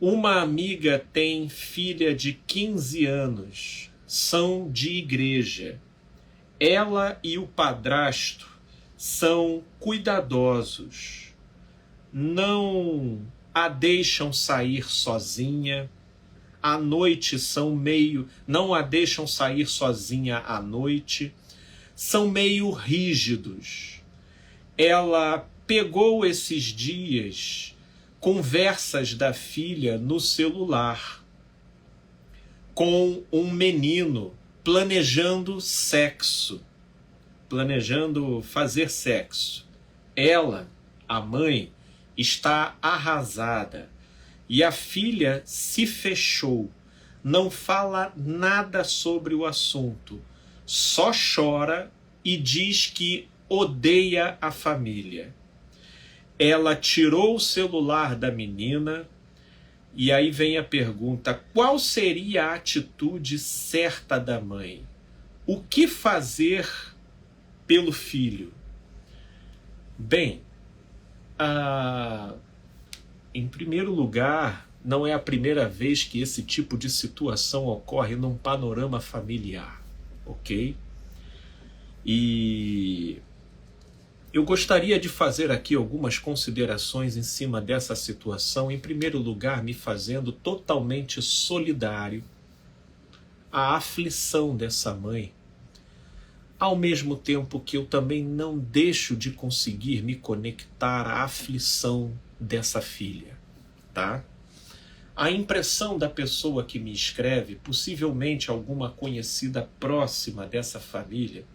Uma amiga tem filha de 15 anos, são de igreja. Ela e o padrasto são cuidadosos, não a deixam sair sozinha, à noite não a deixam sair sozinha à noite, são meio rígidos. Ela pegou esses dias conversas da filha no celular com um menino planejando sexo, planejando fazer sexo. Ela, a mãe, está arrasada e a filha se fechou, não fala nada sobre o assunto, só chora e diz que odeia a família. Ela tirou o celular da menina e aí vem a pergunta: qual seria a atitude certa da mãe? O que fazer pelo filho? Bem, em primeiro lugar, não é a primeira vez que esse tipo de situação ocorre num panorama familiar, ok? E eu gostaria de fazer aqui algumas considerações em cima dessa situação, em primeiro lugar, me fazendo totalmente solidário à aflição dessa mãe, ao mesmo tempo que eu também não deixo de conseguir me conectar à aflição dessa filha, tá? A impressão da pessoa que me escreve, possivelmente alguma conhecida próxima dessa família,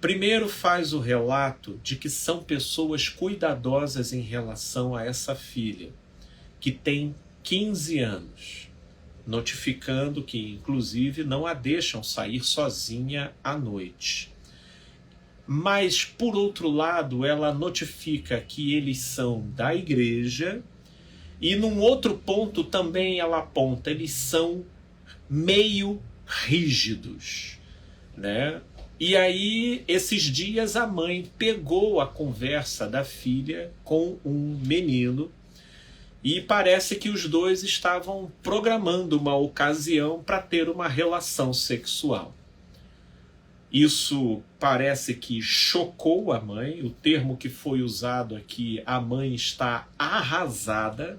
primeiro faz o relato de que são pessoas cuidadosas em relação a essa filha, que tem 15 anos, notificando que, inclusive, não a deixam sair sozinha à noite. Mas, por outro lado, ela notifica que eles são da igreja e, num outro ponto, também ela aponta, eles são meio rígidos, né? E aí, esses dias, a mãe pegou a conversa da filha com um menino e parece que os dois estavam programando uma ocasião para ter uma relação sexual. Isso parece que chocou a mãe, o termo que foi usado aqui, a mãe está arrasada.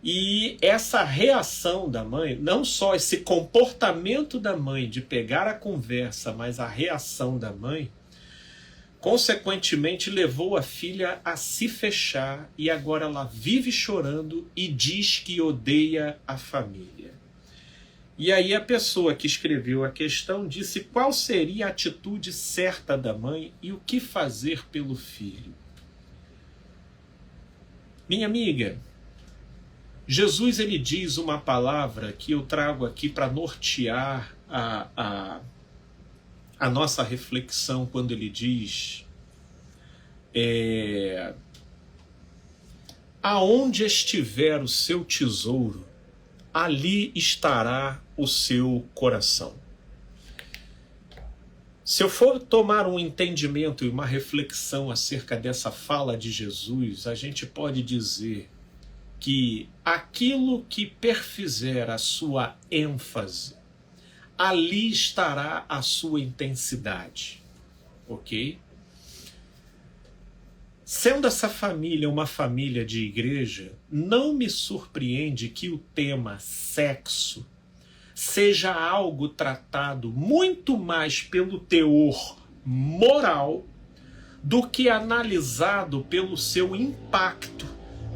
E essa reação da mãe, não só esse comportamento da mãe de pegar a conversa, mas a reação da mãe, consequentemente levou a filha a se fechar e agora ela vive chorando e diz que odeia a família. E aí a pessoa que escreveu a questão disse qual seria a atitude certa da mãe e o que fazer pelo filho. Minha amiga, Jesus ele diz uma palavra que eu trago aqui para nortear a nossa reflexão quando ele diz aonde estiver o seu tesouro, ali estará o seu coração. Se eu for tomar um entendimento e uma reflexão acerca dessa fala de Jesus, a gente pode dizer que aquilo que perfizer a sua ênfase, ali estará a sua intensidade, ok? Sendo essa família uma família de igreja, não me surpreende que o tema sexo seja algo tratado muito mais pelo teor moral do que analisado pelo seu impacto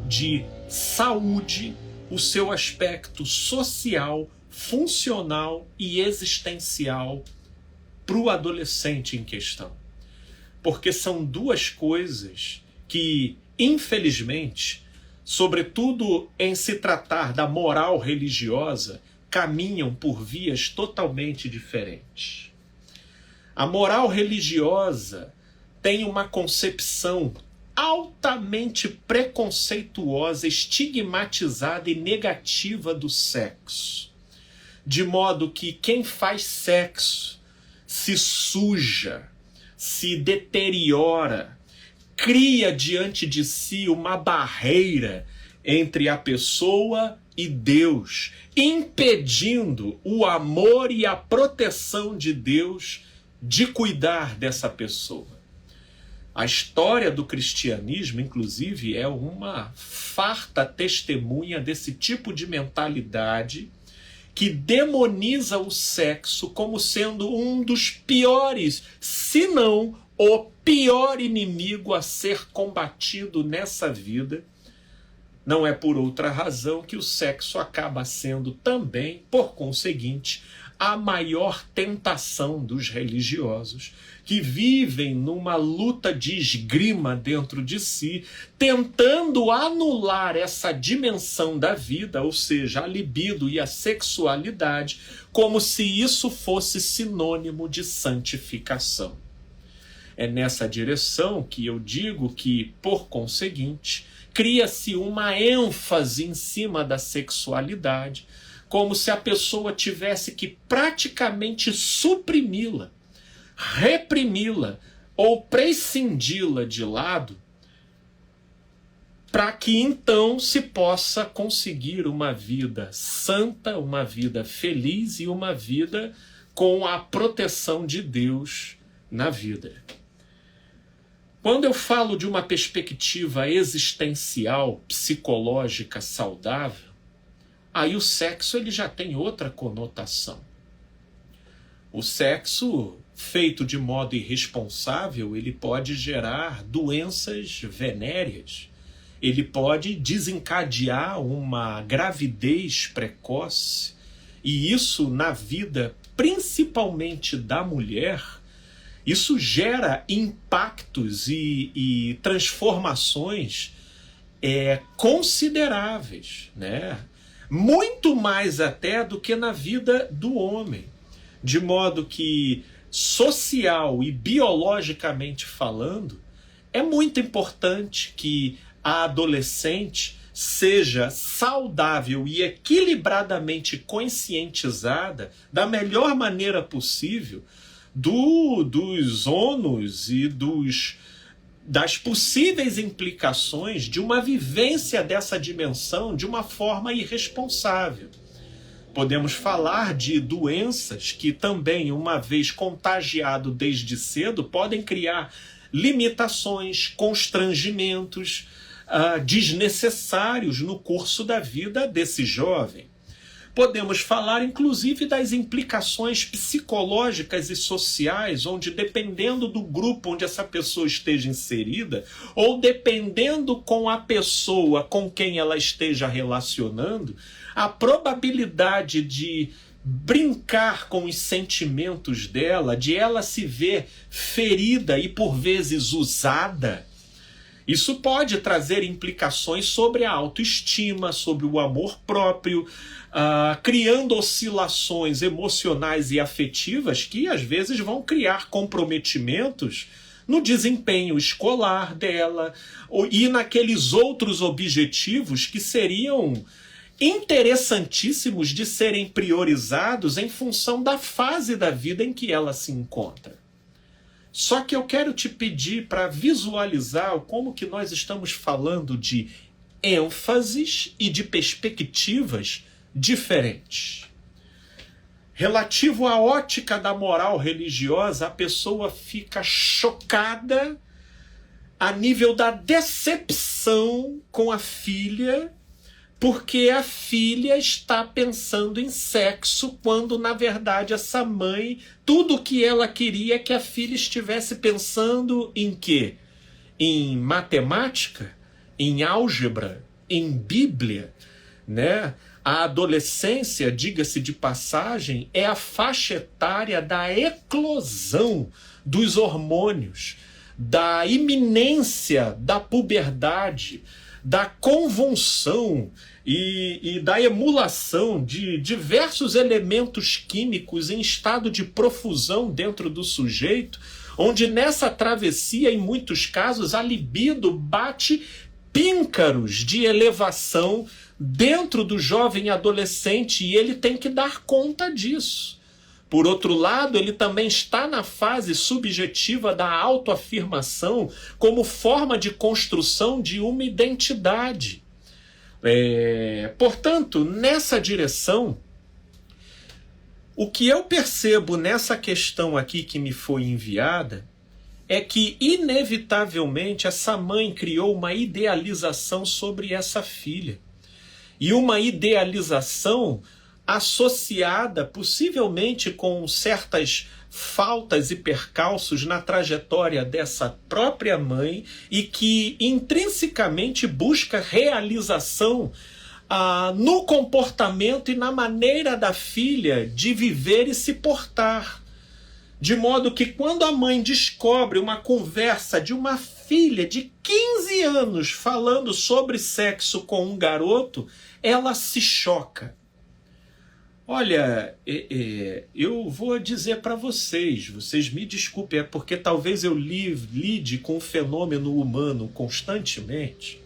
de saúde, o seu aspecto social, funcional e existencial para o adolescente em questão. Porque são duas coisas que, infelizmente, sobretudo em se tratar da moral religiosa, caminham por vias totalmente diferentes. A moral religiosa tem uma concepção altamente preconceituosa, estigmatizada e negativa do sexo. De modo que quem faz sexo se suja, se deteriora, cria diante de si uma barreira entre a pessoa e Deus, impedindo o amor e a proteção de Deus de cuidar dessa pessoa. A história do cristianismo, inclusive, é uma farta testemunha desse tipo de mentalidade que demoniza o sexo como sendo um dos piores, se não o pior inimigo a ser combatido nessa vida. Não é por outra razão que o sexo acaba sendo também, por conseguinte, a maior tentação dos religiosos, que vivem numa luta de esgrima dentro de si, tentando anular essa dimensão da vida, ou seja, a libido e a sexualidade, como se isso fosse sinônimo de santificação. É nessa direção que eu digo que, por conseguinte, cria-se uma ênfase em cima da sexualidade, como se a pessoa tivesse que praticamente suprimi-la, reprimi-la ou prescindi-la de lado, para que então se possa conseguir uma vida santa, uma vida feliz e uma vida com a proteção de Deus na vida. Quando eu falo de uma perspectiva existencial, psicológica, saudável, aí o sexo ele já tem outra conotação. O sexo feito de modo irresponsável, ele pode gerar doenças venéreas, ele pode desencadear uma gravidez precoce, e isso na vida, principalmente da mulher, isso gera impactos e transformações consideráveis, né? Muito mais até do que na vida do homem. De modo que, social e biologicamente falando, é muito importante que a adolescente seja saudável e equilibradamente conscientizada da melhor maneira possível dos ônus e das possíveis implicações de uma vivência dessa dimensão de uma forma irresponsável. Podemos falar de doenças que também, uma vez contagiado desde cedo, podem criar limitações, constrangimentos desnecessários no curso da vida desse jovem. Podemos falar, inclusive, das implicações psicológicas e sociais, onde, dependendo do grupo onde essa pessoa esteja inserida, ou dependendo com a pessoa com quem ela esteja relacionando, a probabilidade de brincar com os sentimentos dela, de ela se ver ferida e, por vezes, usada, isso pode trazer implicações sobre a autoestima, sobre o amor próprio, criando oscilações emocionais e afetivas que às vezes vão criar comprometimentos no desempenho escolar dela e naqueles outros objetivos que seriam interessantíssimos de serem priorizados em função da fase da vida em que ela se encontra. Só que eu quero te pedir para visualizar como que nós estamos falando de ênfases e de perspectivas diferentes. Relativo à ótica da moral religiosa, a pessoa fica chocada a nível da decepção com a filha, porque a filha está pensando em sexo, quando, na verdade, essa mãe, tudo o que ela queria é que a filha estivesse pensando em quê? Em matemática? Em álgebra? Em Bíblia? Né? A adolescência, diga-se de passagem, é a faixa etária da eclosão dos hormônios, da iminência da puberdade, da convulsão e da emulação de diversos elementos químicos em estado de profusão dentro do sujeito, onde nessa travessia, em muitos casos, a libido bate píncaros de elevação dentro do jovem adolescente e ele tem que dar conta disso. Por outro lado, ele também está na fase subjetiva da autoafirmação como forma de construção de uma identidade. Portanto, nessa direção, o que eu percebo nessa questão aqui que me foi enviada é que, inevitavelmente, essa mãe criou uma idealização sobre essa filha. E uma idealização associada, possivelmente, com certas faltas e percalços na trajetória dessa própria mãe e que, intrinsecamente, busca realização no comportamento e na maneira da filha de viver e se portar. De modo que quando a mãe descobre uma conversa de uma filha de 15 anos falando sobre sexo com um garoto, ela se choca. Olha, eu vou dizer para vocês me desculpem, é porque talvez eu lide com o fenômeno humano constantemente.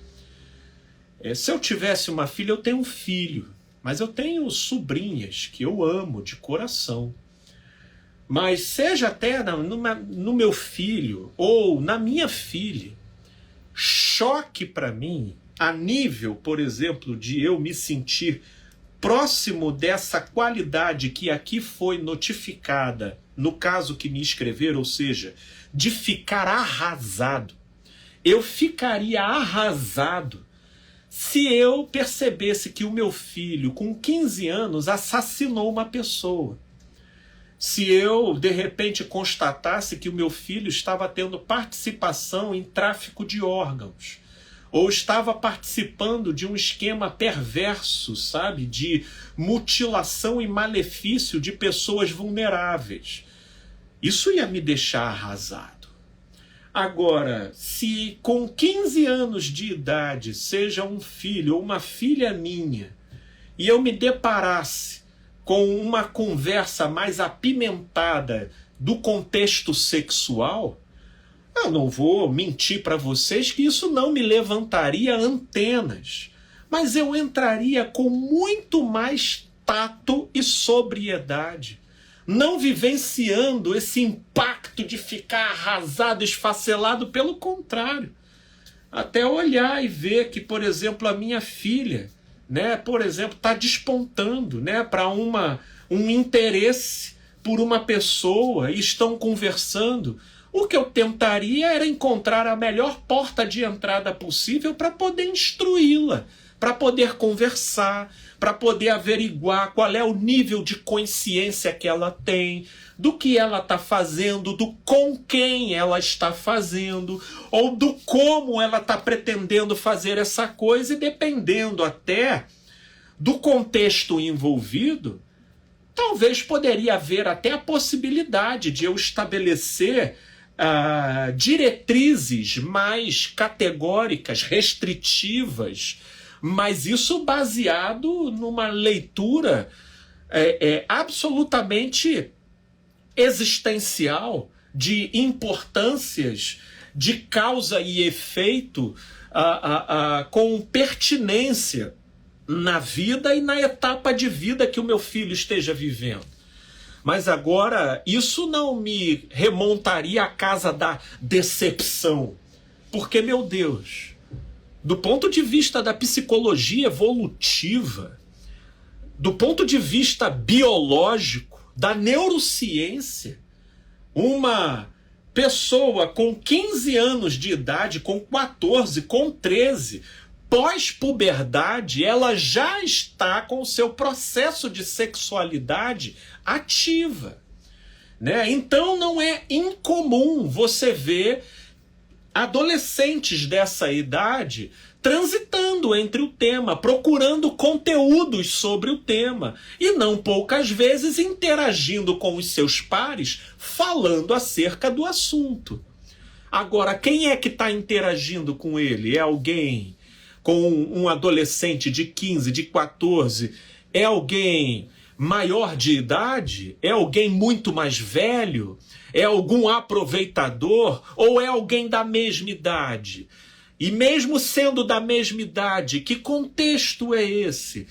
Se eu tivesse uma filha, eu tenho um filho, mas eu tenho sobrinhas que eu amo de coração. Mas seja até no meu filho ou na minha filha, choque para mim, a nível, por exemplo, de eu me sentir próximo dessa qualidade que aqui foi notificada, no caso que me escreveram, ou seja, de ficar arrasado. Eu ficaria arrasado se eu percebesse que o meu filho, com 15 anos, assassinou uma pessoa. Se eu, de repente, constatasse que o meu filho estava tendo participação em tráfico de órgãos, ou estava participando de um esquema perverso, sabe, de mutilação e malefício de pessoas vulneráveis, isso ia me deixar arrasado. Agora, se com 15 anos de idade, seja um filho ou uma filha minha, e eu me deparasse com uma conversa mais apimentada do contexto sexual, eu não vou mentir para vocês que isso não me levantaria antenas, mas eu entraria com muito mais tato e sobriedade, não vivenciando esse impacto de ficar arrasado, esfacelado, pelo contrário. Até olhar e ver que, por exemplo, a minha filha, por exemplo, está despontando, para um interesse por uma pessoa e estão conversando. O que eu tentaria era encontrar a melhor porta de entrada possível para poder instruí-la, para poder conversar, para poder averiguar qual é o nível de consciência que ela tem, do que ela está fazendo, do com quem ela está fazendo, ou do como ela está pretendendo fazer essa coisa, e dependendo até do contexto envolvido, talvez poderia haver até a possibilidade de eu estabelecer diretrizes mais categóricas, restritivas, mas isso baseado numa leitura absolutamente existencial de importâncias de causa e efeito com pertinência na vida e na etapa de vida que o meu filho esteja vivendo. Mas agora, isso não me remontaria à casa da decepção. Porque, meu Deus, do ponto de vista da psicologia evolutiva, do ponto de vista biológico, da neurociência, uma pessoa com 15 anos de idade, com 14, com 13, pós-puberdade, ela já está com o seu processo de sexualidade ativa, Então não é incomum você ver adolescentes dessa idade transitando entre o tema, procurando conteúdos sobre o tema, e não poucas vezes interagindo com os seus pares, falando acerca do assunto. Agora, quem é que está interagindo com ele? É alguém com um adolescente de 15, de 14? É alguém maior de idade? É alguém muito mais velho? É algum aproveitador? Ou é alguém da mesma idade? E mesmo sendo da mesma idade, que contexto é esse?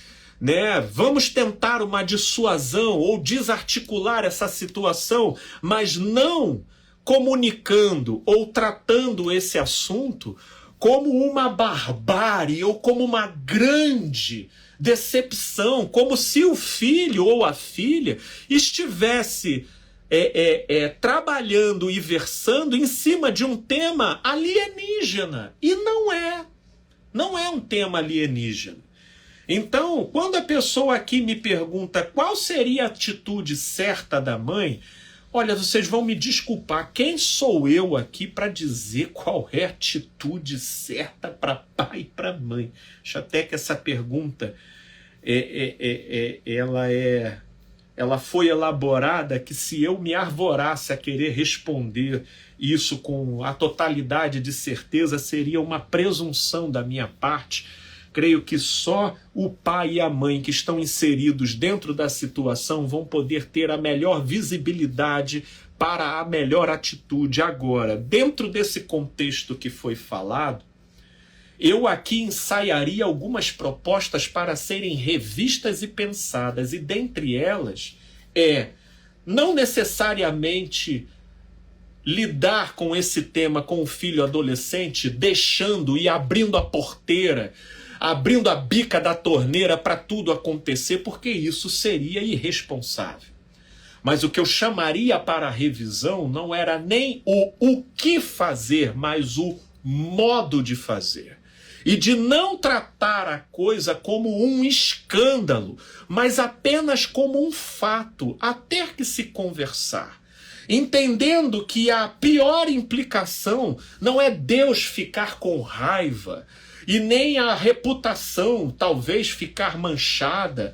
Vamos tentar uma dissuasão ou desarticular essa situação, mas não comunicando ou tratando esse assunto como uma barbárie ou como uma grande decepção, como se o filho ou a filha estivesse trabalhando e versando em cima de um tema alienígena. E não é um tema alienígena. Então, quando a pessoa aqui me pergunta qual seria a atitude certa da mãe, olha, vocês vão me desculpar, quem sou eu aqui para dizer qual é a atitude certa para pai e para mãe? Acho até que essa pergunta ela foi elaborada que se eu me arvorasse a querer responder isso com a totalidade de certeza, seria uma presunção da minha parte. Creio que só o pai e a mãe que estão inseridos dentro da situação vão poder ter a melhor visibilidade para a melhor atitude. Agora, dentro desse contexto que foi falado, eu aqui ensaiaria algumas propostas para serem revistas e pensadas, e dentre elas não necessariamente lidar com esse tema com o filho adolescente, deixando e abrindo a porteira, abrindo a bica da torneira para tudo acontecer, porque isso seria irresponsável. Mas o que eu chamaria para a revisão não era nem o que fazer, mas o modo de fazer. E de não tratar a coisa como um escândalo, mas apenas como um fato, a ter que se conversar. Entendendo que a pior implicação não é Deus ficar com raiva, e nem a reputação talvez ficar manchada,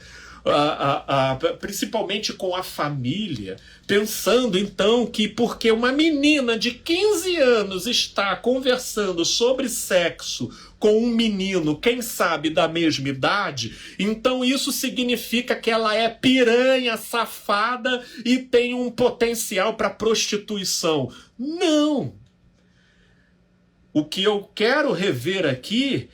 principalmente com a família, pensando então que porque uma menina de 15 anos está conversando sobre sexo com um menino, quem sabe da mesma idade, então isso significa que ela é piranha, safada e tem um potencial para prostituição. Não! O que eu quero rever aqui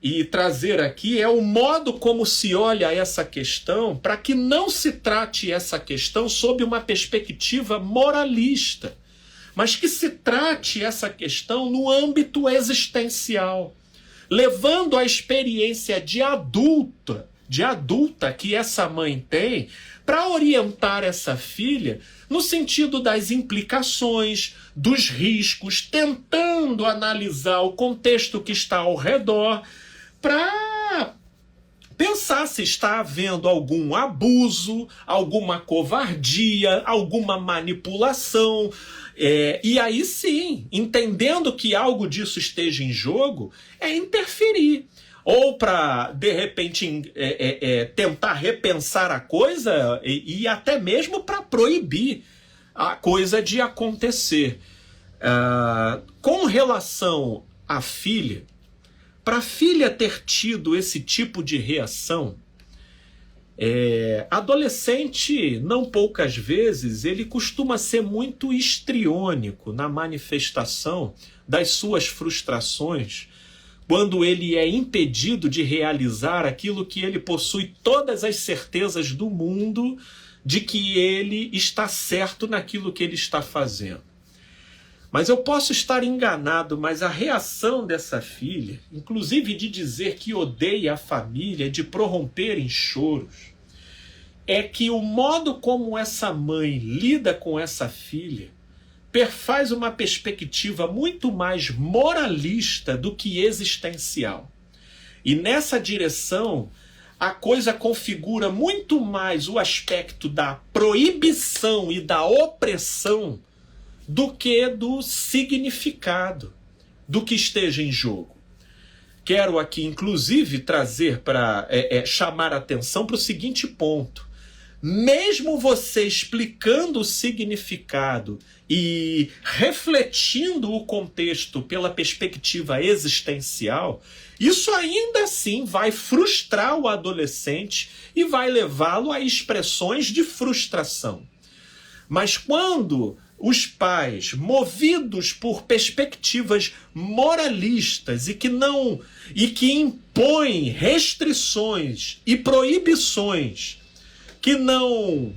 e trazer aqui é o modo como se olha essa questão, para que não se trate essa questão sob uma perspectiva moralista, mas que se trate essa questão no âmbito existencial, levando a experiência de adulta que essa mãe tem para orientar essa filha no sentido das implicações, dos riscos, tentando analisar o contexto que está ao redor para pensar se está havendo algum abuso, alguma covardia, alguma manipulação. E aí sim, entendendo que algo disso esteja em jogo, interferir. Ou para, de repente, tentar repensar a coisa e até mesmo para proibir a coisa de acontecer. Com relação à filha, para a filha ter tido esse tipo de reação, adolescente, não poucas vezes, ele costuma ser muito histriônico na manifestação das suas frustrações, quando ele é impedido de realizar aquilo que ele possui todas as certezas do mundo de que ele está certo naquilo que ele está fazendo. Mas eu posso estar enganado, mas a reação dessa filha, inclusive de dizer que odeia a família, de prorromper em choros, é que o modo como essa mãe lida com essa filha perfaz uma perspectiva muito mais moralista do que existencial. E nessa direção, a coisa configura muito mais o aspecto da proibição e da opressão do que do significado do que esteja em jogo. Quero aqui, inclusive, trazer para chamar a atenção para o seguinte ponto. Mesmo você explicando o significado e refletindo o contexto pela perspectiva existencial, isso ainda assim vai frustrar o adolescente e vai levá-lo a expressões de frustração. Mas quando os pais, movidos por perspectivas moralistas e que impõem restrições e proibições, que não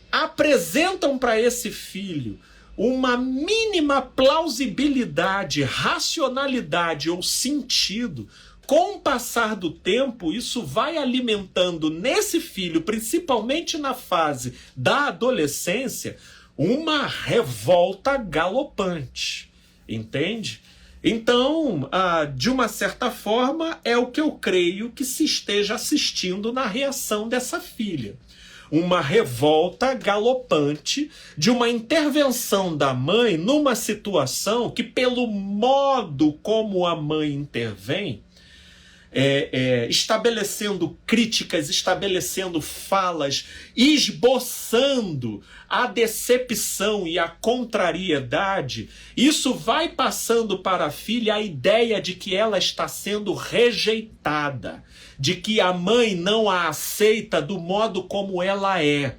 apresentam para esse filho uma mínima plausibilidade, racionalidade ou sentido, com o passar do tempo, isso vai alimentando nesse filho, principalmente na fase da adolescência, uma revolta galopante, entende? Então, de uma certa forma, é o que eu creio que se esteja assistindo na reação dessa filha. Uma revolta galopante de uma intervenção da mãe numa situação que, pelo modo como a mãe intervém, estabelecendo críticas, estabelecendo falas, esboçando a decepção e a contrariedade, isso vai passando para a filha a ideia de que ela está sendo rejeitada, de que a mãe não a aceita do modo como ela é,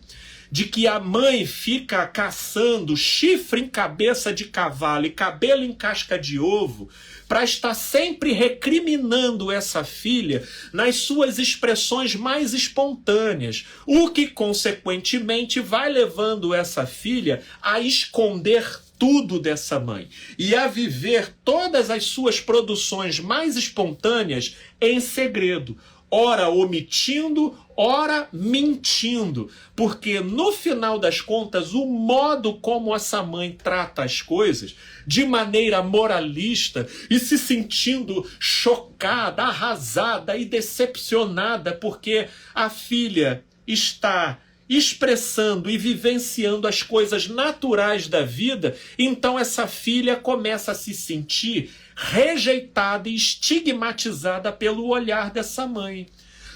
de que a mãe fica caçando chifre em cabeça de cavalo e cabelo em casca de ovo para estar sempre recriminando essa filha nas suas expressões mais espontâneas, o que consequentemente vai levando essa filha a esconder tudo dessa mãe e a viver todas as suas produções mais espontâneas em segredo, ora omitindo, ora mentindo, porque no final das contas o modo como essa mãe trata as coisas de maneira moralista e se sentindo chocada, arrasada e decepcionada porque a filha está expressando e vivenciando as coisas naturais da vida, então essa filha começa a se sentir rejeitada e estigmatizada pelo olhar dessa mãe.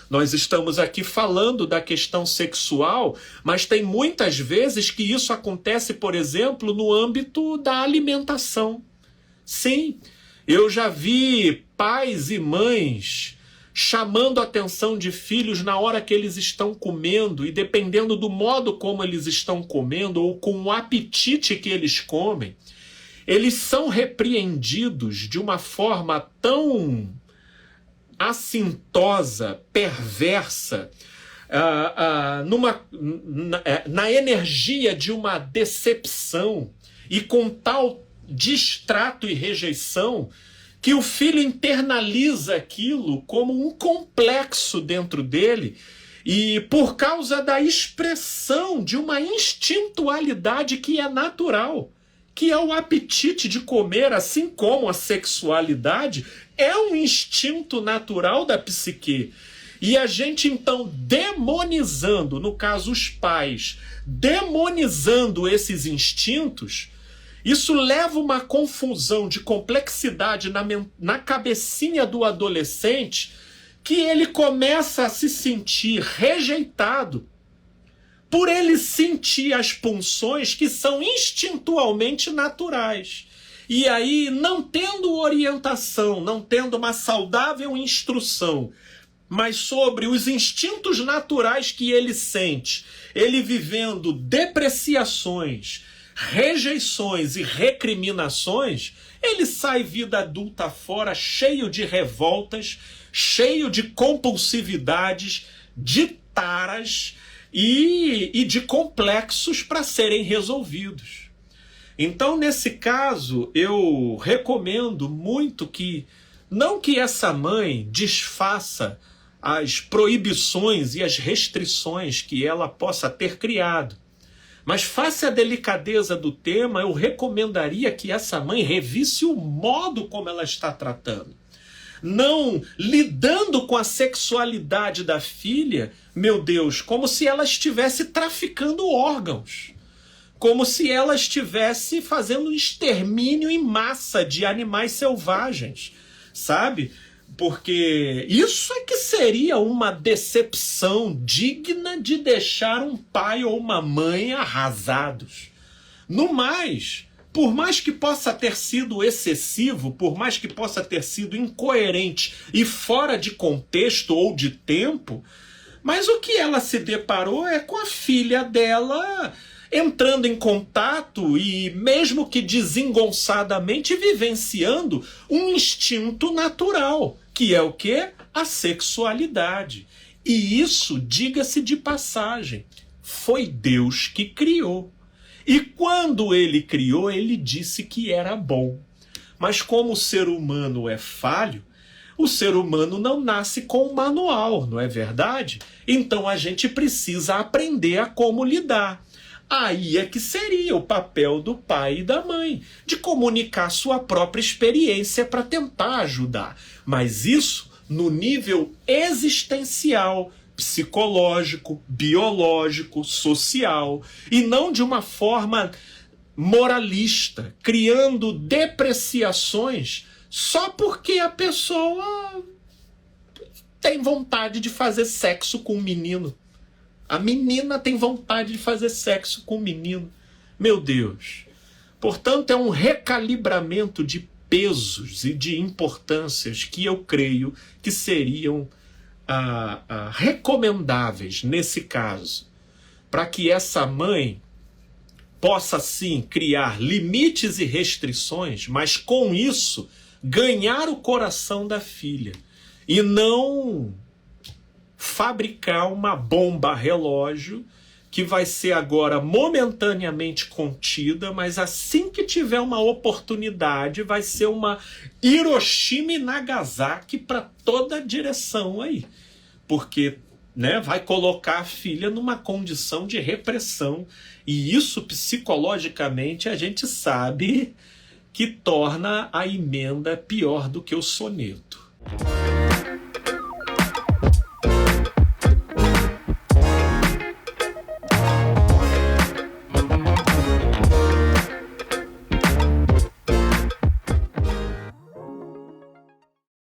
Nós estamos aqui falando da questão sexual, mas tem muitas vezes que isso acontece, por exemplo, no âmbito da alimentação. Sim, eu já vi pais e mães chamando a atenção de filhos na hora que eles estão comendo e dependendo do modo como eles estão comendo ou com o apetite que eles comem, eles são repreendidos de uma forma tão assintosa, perversa, na energia de uma decepção e com tal distrato e rejeição que o filho internaliza aquilo como um complexo dentro dele e por causa da expressão de uma instintualidade que é natural, que é o apetite de comer, assim como a sexualidade, é um instinto natural da psique. E a gente, então, demonizando, no caso os pais, demonizando esses instintos, isso leva uma confusão de complexidade na cabecinha do adolescente, que ele começa a se sentir rejeitado, por ele sentir as pulsões que são instintualmente naturais. E aí, não tendo orientação, não tendo uma saudável instrução, mas sobre os instintos naturais que ele sente, ele vivendo depreciações, rejeições e recriminações, ele sai vida adulta fora cheio de revoltas, cheio de compulsividades, de taras, e de complexos para serem resolvidos. Então, nesse caso, eu recomendo muito que, não que essa mãe desfaça as proibições e as restrições que ela possa ter criado, mas face a delicadeza do tema, eu recomendaria que essa mãe revisse o modo como ela está tratando. Não lidando com a sexualidade da filha, meu Deus, como se ela estivesse traficando órgãos, como se ela estivesse fazendo um extermínio em massa de animais selvagens, sabe? Porque isso é que seria uma decepção digna de deixar um pai ou uma mãe arrasados. No mais, por mais que possa ter sido excessivo, por mais que possa ter sido incoerente e fora de contexto ou de tempo, mas o que ela se deparou é com a filha dela entrando em contato e, mesmo que desengonçadamente, vivenciando um instinto natural, que é o quê? A sexualidade. E isso, diga-se de passagem, foi Deus que criou. E quando ele criou, ele disse que era bom. Mas como o ser humano é falho, o ser humano não nasce com um manual, não é verdade? Então a gente precisa aprender a como lidar. Aí é que seria o papel do pai e da mãe, de comunicar sua própria experiência para tentar ajudar. Mas isso no nível existencial, psicológico, biológico, social, e não de uma forma moralista, criando depreciações só porque a pessoa tem vontade de fazer sexo com um menino. A menina tem vontade de fazer sexo com o menino. Meu Deus. Portanto, é um recalibramento de pesos e de importâncias que eu creio que seriam recomendáveis nesse caso, para que essa mãe possa sim criar limites e restrições, mas com isso ganhar o coração da filha e não fabricar uma bomba relógio que vai ser agora momentaneamente contida, mas assim que tiver uma oportunidade vai ser uma Hiroshima e Nagasaki para toda a direção aí, porque vai colocar a filha numa condição de repressão, e isso psicologicamente a gente sabe que torna a emenda pior do que o soneto.